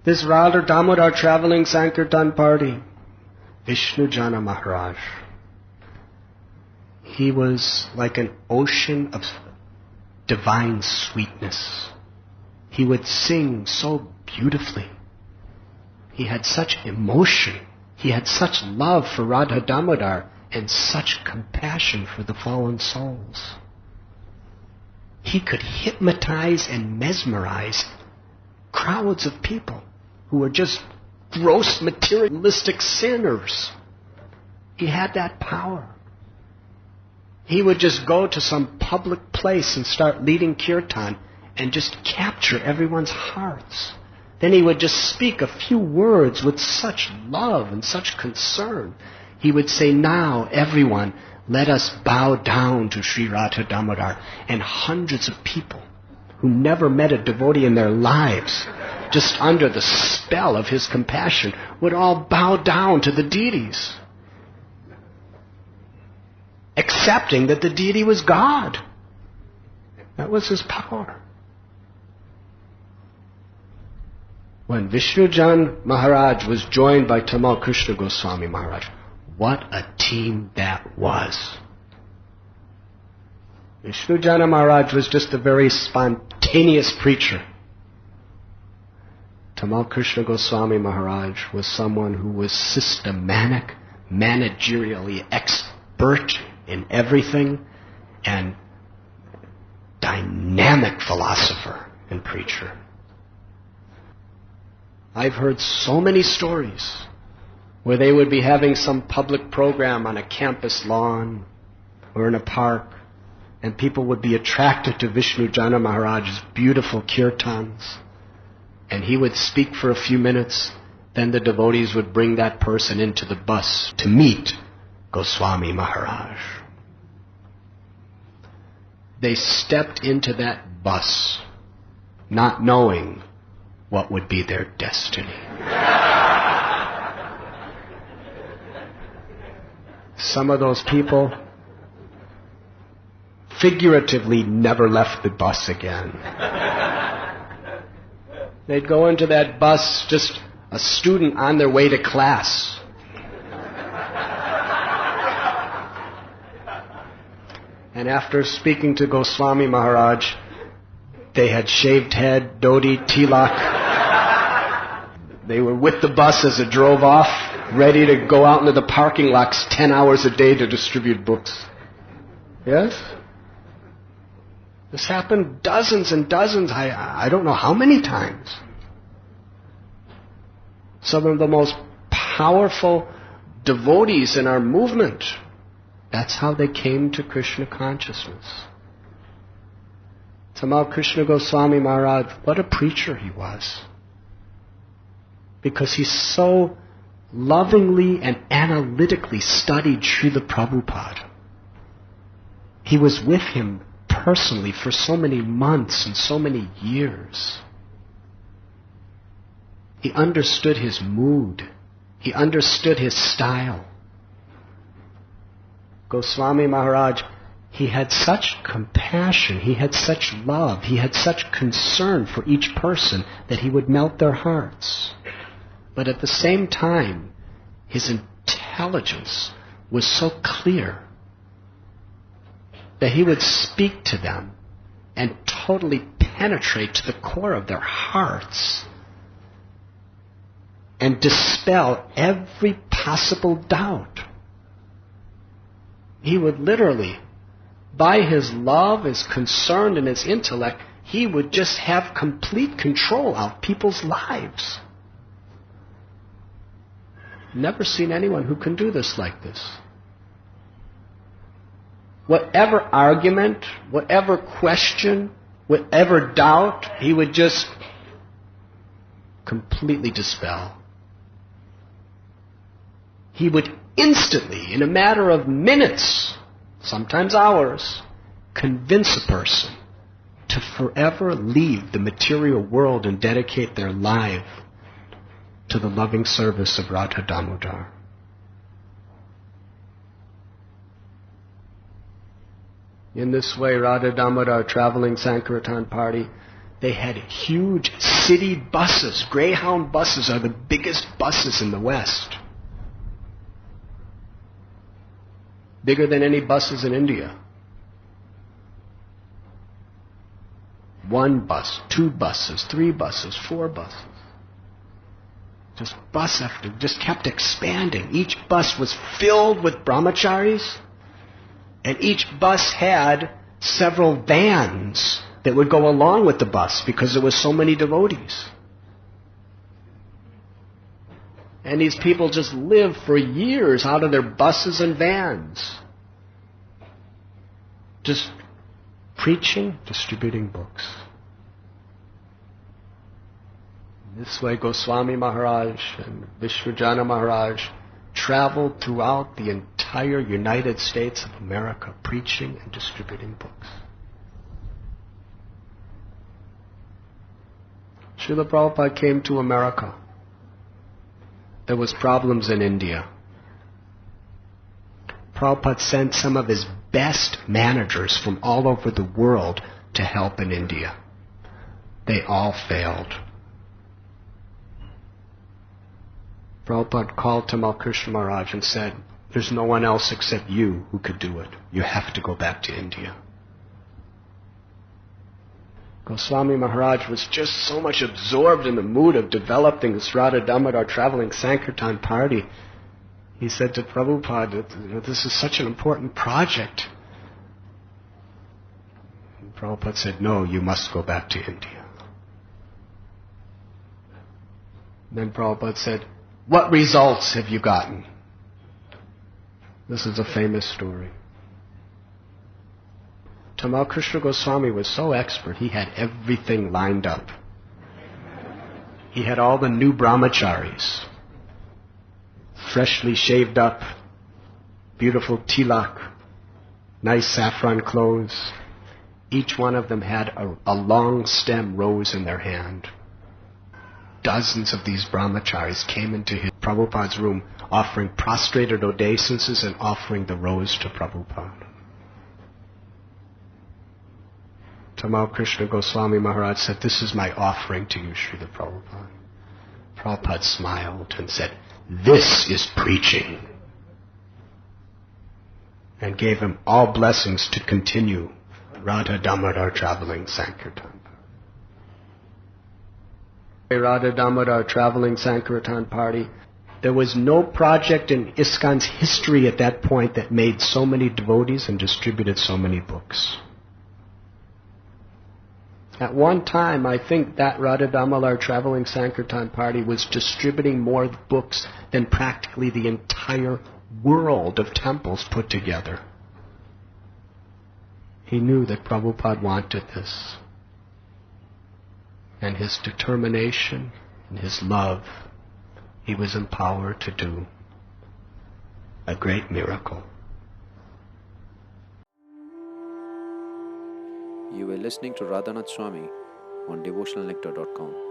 This Radha Damodar traveling Sankirtan party, Vishnujana Maharaj, he was like an ocean of divine sweetness. He would sing so beautifully. He had such emotion. He had such love for Radha Damodar and such compassion for the fallen souls. He could hypnotize and mesmerize crowds of people who were just gross materialistic sinners. He had that power. He would just go to some public place and start leading kirtan and just capture everyone's hearts. Then he would just speak a few words with such love and such concern. He would say, "Now, everyone, let us bow down to Sri Radha Damodar." And hundreds of people who never met a devotee in their lives, just under the spell of his compassion, would all bow down to the deities, accepting that the deity was God. That was his power. When Vishnujana Maharaj was joined by Tamal Krishna Goswami Maharaj, what a team that was. Vishnujana Maharaj was just a very spontaneous preacher. Tamal Krishna Goswami Maharaj was someone who was systematic, managerially expert in everything, and dynamic philosopher and preacher. I've heard so many stories where they would be having some public program on a campus lawn or in a park, and people would be attracted to Vishnujana Maharaj's beautiful kirtans, and he would speak for a few minutes, then the devotees would bring that person into the bus to meet Goswami Maharaj. They stepped into that bus not knowing what would be their destiny. Some of those people figuratively never left the bus again. They'd go into that bus just a student on their way to class. And after speaking to Goswami Maharaj, they had shaved head, dhoti, tilak. They were with the bus as it drove off, ready to go out into the parking lots 10 hours a day to distribute books. Yes? This happened dozens and dozens, I don't know how many times. Some of the most powerful devotees in our movement, that's how they came to Krishna consciousness. Tamal Krishna Goswami Maharaj, what a preacher he was. Because he so lovingly and analytically studied Srila Prabhupada. He was with him personally for so many months and so many years. He understood his mood. He understood his style. Goswami Maharaj, he had such compassion, he had such love, he had such concern for each person that he would melt their hearts. But at the same time, his intelligence was so clear that he would speak to them and totally penetrate to the core of their hearts and dispel every possible doubt. He would literally, by his love, his concern, and his intellect, he would just have complete control of people's lives. Never seen anyone who can do this like this. Whatever argument, whatever question, whatever doubt, he would just completely dispel. He would instantly, in a matter of minutes, sometimes hours, convince a person to forever leave the material world and dedicate their life to the loving service of Radha Damodar. In this way, Radha Damodar traveling Sankirtan party, They had huge city buses. Greyhound buses are the biggest buses in the West. Bigger than any buses in India. 1 bus, 2 buses, 3 buses, 4 buses. Just bus after, just kept expanding. Each bus was filled with brahmacharis, and each bus had several vans that would go along with the bus because there were so many devotees. And these people just lived for years out of their buses and vans. Just preaching, distributing books. This way Goswami Maharaj and Vishnujana Maharaj traveled throughout the entire United States of America preaching and distributing books. Srila Prabhupada came to America. There was problems in India. Prabhupada sent some of his best managers from all over the world to help in India. They all failed. Prabhupada called Tamal Krishna Maharaj and said, "There's no one else except you who could do it. You have to go back to India." Goswami Maharaj was just so much absorbed in the mood of developing this Radha Damodar traveling Sankirtan party. He said to Prabhupada, "This is such an important project." And Prabhupada said, "No, you must go back to India." And then Prabhupada said, "What results have you gotten?" This is a famous story. Tamal Krishna Goswami was so expert, he had everything lined up. He had all the new brahmacharis, freshly shaved up, beautiful tilak, nice saffron clothes. Each one of them had a long stem rose in their hand. Dozens of these brahmacharis came into his Prabhupada's room offering prostrated obeisances and offering the rose to Prabhupada. Tamal Krishna Goswami Maharaj said, "This is my offering to you, Srila Prabhupada." Prabhupada smiled and said, "This is preaching," and gave him all blessings to continue Radha Damodar traveling Sankirtan. Radha Damodar traveling Sankirtan party. There was no project in ISKCON's history at that point that made so many devotees and distributed so many books. At one time, I think that Radha Damodar traveling Sankirtan party was distributing more books than practically the entire world of temples put together. He knew that Prabhupada wanted this. And his determination and his love, he was empowered to do a great miracle. You were listening to Radhanath Swami on devotionalnectar.com.